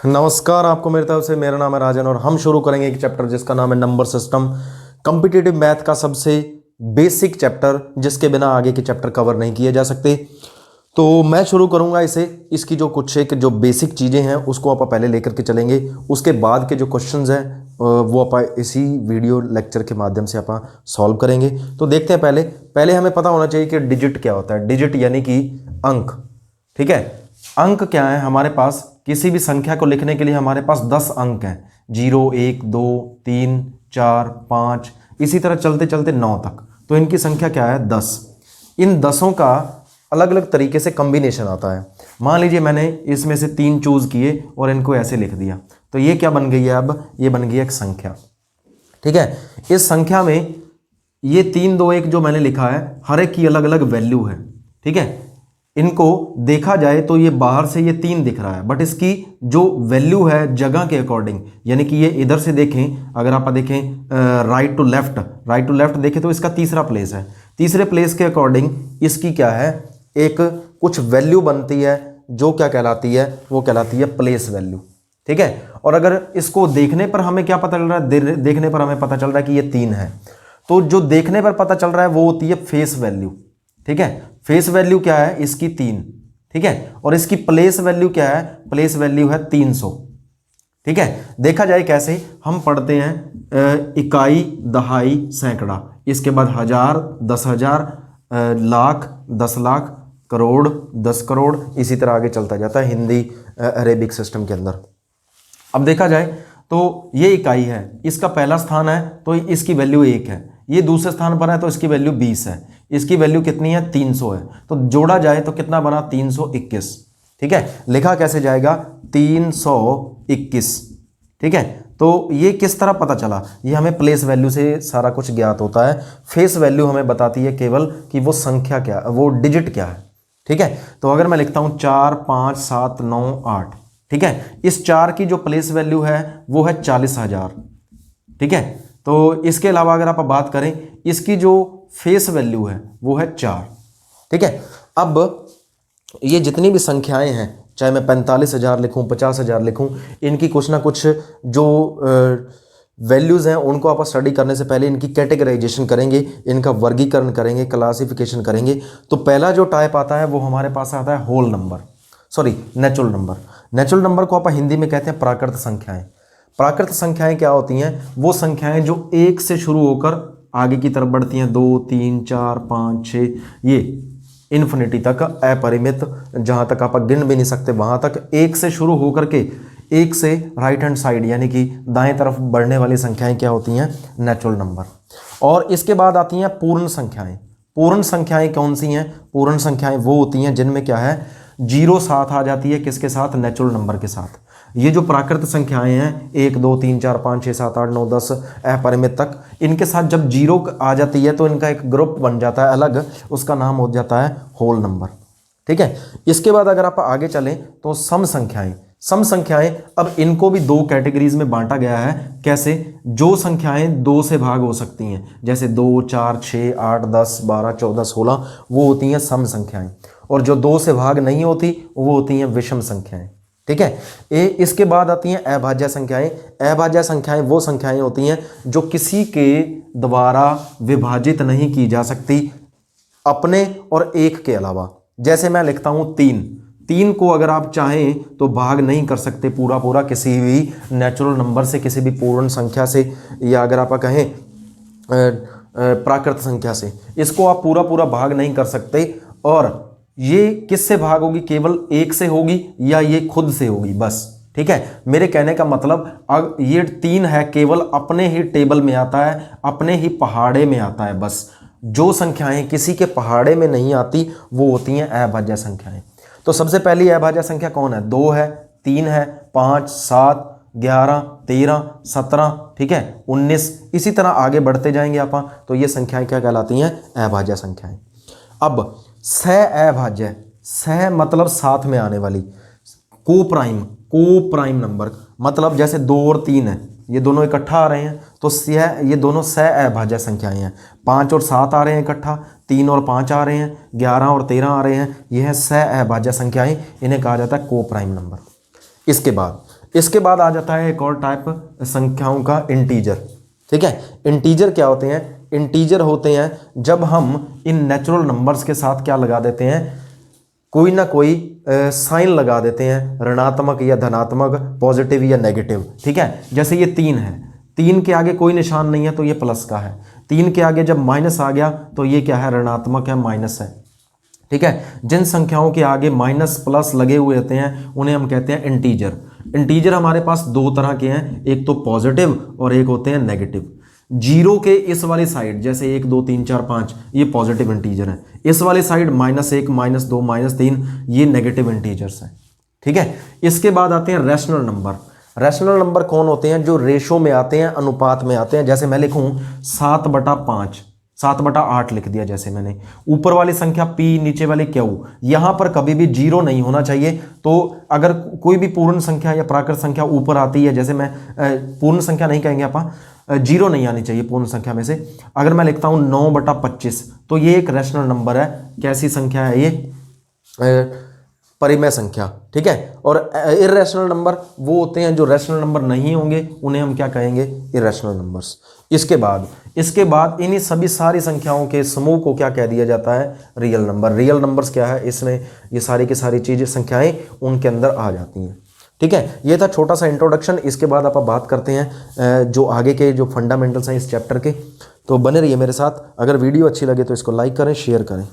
नमस्कार, आपको मेरी तरफ से। मेरा नाम है राजन और हम शुरू करेंगे एक चैप्टर जिसका नाम है नंबर सिस्टम। कॉम्पिटिटिव मैथ का सबसे बेसिक चैप्टर जिसके बिना आगे के चैप्टर कवर नहीं किए जा सकते। तो मैं शुरू करूंगा इसे। इसकी जो कुछ एक जो बेसिक चीज़ें हैं उसको आप पहले लेकर के चलेंगे। उसके बाद के जो क्वेश्चंस हैं वो आप इसी वीडियो लेक्चर के माध्यम से आप सॉल्व करेंगे। तो देखते हैं। पहले हमें पता होना चाहिए कि डिजिट क्या होता है। डिजिट यानी कि अंक। ठीक है, अंक क्या है? हमारे पास किसी भी संख्या को लिखने के लिए हमारे पास 10 अंक हैं। 0, 1, 2, 3, 4, 5, इसी तरह चलते चलते 9 तक। तो इनकी संख्या क्या है? 10। इन 10ओं का अलग अलग तरीके से कॉम्बिनेशन आता है। मान लीजिए मैंने इसमें से 3 चूज किए और इनको ऐसे लिख दिया, तो ये क्या बन गई है? अब ये बन गई एक संख्या। ठीक है, इस संख्या में ये 3, 2, 1 जो मैंने लिखा है, हर एक की अलग अलग वैल्यू है। ठीक है, इनको देखा जाए तो ये बाहर से ये 3 दिख रहा है, बट इसकी जो वैल्यू है जगह के अकॉर्डिंग, यानी कि ये इधर से देखें, अगर आप देखें राइट टू लेफ्ट देखें तो इसका तीसरा प्लेस है। तीसरे प्लेस के अकॉर्डिंग इसकी क्या है? एक कुछ वैल्यू बनती है जो क्या कहलाती है? वो कहलाती है प्लेस वैल्यू। ठीक है, और अगर इसको देखने पर हमें क्या पता चल रहा है? देखने पर हमें पता चल रहा है कि ये 3 है। तो जो देखने पर पता चल रहा है वो होती है फेस वैल्यू। ठीक है, फेस वैल्यू क्या है? इसकी 3। ठीक है, और इसकी प्लेस वैल्यू क्या है? प्लेस वैल्यू है 300। ठीक है, देखा जाए कैसे हम पढ़ते हैं, इकाई, दहाई, सैकड़ा, इसके बाद हजार, 10,000, लाख, 10 लाख, करोड़, 10 करोड़, इसी तरह आगे चलता जाता है हिंदी अरेबिक सिस्टम के अंदर। अब देखा जाए तो ये इकाई है, इसका पहला स्थान है तो इसकी वैल्यू 1 है। ये दूसरे स्थान पर है तो इसकी वैल्यू 20 है। इसकी वैल्यू कितनी है? 300 है। तो जोड़ा जाए तो कितना बना? 321। ठीक है, लिखा कैसे जाएगा? 321। ठीक है, तो ये किस तरह पता चला? ये हमें प्लेस वैल्यू से सारा कुछ ज्ञात होता है। फेस वैल्यू हमें बताती है केवल कि वो संख्या क्या, वो डिजिट क्या है। ठीक है, तो अगर मैं लिखता हूं 4, 5, 7, 9, 8, ठीक है, इस 4 की जो प्लेस वैल्यू है वो है 40,000। ठीक है, तो इसके अलावा अगर आप बात करें, इसकी जो फेस वैल्यू है वो है 4। ठीक है, अब ये जितनी भी संख्याएं हैं, चाहे मैं 45,000 लिखूं, 50,000 लिखूं, इनकी कुछ ना कुछ जो वैल्यूज़ हैं उनको आप स्टडी करने से पहले इनकी कैटेगराइजेशन करेंगे, इनका वर्गीकरण करेंगे, क्लासिफिकेशन करेंगे। तो पहला जो टाइप आता है वो हमारे पास आता है whole number, sorry natural number. Natural number को आप हिंदी में कहते हैं प्राकृत संख्याएं। प्राकृत संख्याएं क्या होती हैं? वो संख्याएं जो 1 से शुरू होकर आगे की तरफ बढ़ती हैं, 2, 3, 4, 5, 6, ये इन्फिनिटी तक, अपरिमित, जहां तक आप गिन भी नहीं सकते वहां तक, 1 से शुरू होकर के 1 से राइट हैंड साइड यानी कि दाएं तरफ बढ़ने वाली संख्याएं क्या होती हैं? Natural number. और इसके बाद आती हैं पूर्ण संख्याएं। पूर्ण संख्याएं कौन सी हैं? पूर्ण संख्याएं वो होती हैं जिनमें क्या है? 0 साथ आ जाती है। किसके साथ? नेचुरल नंबर के साथ। ये जो प्राकृत संख्याएं हैं 1, 2, 3, 4, 5, 6, 7, 8, 9, 10 अपरिमित तक, इनके साथ जब 0 आ जाती है तो इनका एक ग्रुप बन जाता है अलग, उसका नाम हो जाता है होल नंबर। ठीक है, इसके बाद अगर आप आगे चलें तो सम संख्याएं। सम संख्याएं, अब इनको भी 2 कैटेगरीज में बांटा गया है। कैसे? जो संख्याएं 2 से भाग हो सकती हैं, जैसे 2, 4, 6, 8, 10, 12, 14, 16, वो होती हैं सम संख्याएं। और जो 2 से भाग नहीं होती वो होती हैं विषम संख्याएं। ठीक है, इसके बाद आती हैं अभाज्य संख्याएं। अभाज्य संख्याएं वो संख्याएं होती हैं जो किसी के द्वारा विभाजित नहीं की जा सकती, अपने और एक के अलावा। जैसे मैं लिखता हूं 3 को अगर आप चाहें तो भाग नहीं कर सकते पूरा पूरा किसी भी नेचुरल नंबर से, किसी भी पूर्ण संख्या से, या अगर आप कहें प्राकृत संख्या से, इसको आप पूरा पूरा भाग नहीं कर सकते। और ये किससे भाग होगी? केवल 1 से होगी या ये खुद से होगी, बस। ठीक है, मेरे कहने का मतलब अब ये 3 है, केवल अपने ही टेबल में आता है, अपने ही पहाड़े में आता है, बस। जो संख्याएं किसी के पहाड़े में नहीं आती वो होती हैं अभाज्य संख्याएं। तो सबसे पहली अभाज्य संख्या कौन है? 2 है, 3 है, 5, 7, 11, 13, 17, ठीक है, 19, इसी तरह आगे बढ़ते जाएंगे आप। तो ये संख्याएं क्या कहलाती हैं? अभाज्य संख्याएं। अब सह अभाज्य, सह मतलब साथ में आने वाली, को प्राइम नंबर, मतलब जैसे 2 और 3 है, ये दोनों इकट्ठा आ रहे हैं तो ये दोनों सह अभाज्य संख्याएं हैं। 5 और 7 आ रहे हैं इकट्ठा, 3 और 5 आ रहे हैं, 11 और 13 आ रहे हैं, यह है सह अभाज्य संख्याएं, इन्हें कहा जाता है को प्राइम नंबर। इसके बाद इसके बाद आ जाता है एक और टाइप संख्याओं का, इंटीजर। ठीक है, इंटीजर क्या होते हैं? इंटीजर होते हैं जब हम इन नेचुरल नंबर्स के साथ क्या लगा देते हैं, कोई ना कोई साइन लगा देते हैं, ऋणात्मक या धनात्मक, पॉजिटिव या नेगेटिव। ठीक है, जैसे ये 3 है, 3 के आगे कोई निशान नहीं है तो ये प्लस का है, 3 के आगे जब माइनस आ गया तो ये क्या है, ऋणात्मक है, माइनस है। ठीक है, जिन संख्याओं के आगे माइनस प्लस लगे हुए होते हैं उन्हें हम कहते हैं इंटीजर। इंटीजर हमारे पास दो तरह के हैं, एक तो पॉजिटिव और एक होते हैं नेगेटिव। जीरो के इस वाली साइड जैसे 1 2 3 4 5 ये पॉजिटिव इंटीजर है, इस वाली साइड -1 -2 -3 ये नेगेटिव इंटीजर्स हैं। ठीक है, इसके बाद आते हैं रैशनल नंबर। रैशनल नंबर कौन होते हैं? जो रेशो में आते हैं, अनुपात में आते हैं। जैसे मैं लिखूं 7/5, 7/8 लिख दिया जैसे मैंने, ऊपर वाली संख्या p, नीचे वाली q, यहां पर कभी भी जीरो नहीं होना चाहिए। तो अगर कोई भी पूर्ण संख्या या प्राकृत संख्या ऊपर आती है, जैसे मैं पूर्ण संख्या नहीं कहेंगे आप, जीरो नहीं आनी चाहिए पूर्ण संख्या में से। अगर मैं लिखता हूं 9/25 तो ये एक रैशनल नंबर है। कैसी संख्या है ये? परिमेय संख्या। ठीक है, और इर्रेशनल नंबर वो होते हैं जो रैशनल नंबर नहीं होंगे, उन्हें हम क्या कहेंगे? Irrational numbers. इसके बाद इन्हीं सभी सारी संख्याओं के समूह को क्या कह दिया जाता है? Real number. रियल नंबर्स क्या है? इसमें ये सारी की सारी चीज़ें, संख्याएं उनके अंदर आ जाती हैं। ठीक है, ये था छोटा सा इंट्रोडक्शन। इसके बाद आप बात करते हैं जो आगे के जो फंडामेंटल्स हैं इस चैप्टर के। तो बने रहिए मेरे साथ। अगर वीडियो अच्छी लगे तो इसको लाइक करें, शेयर करें।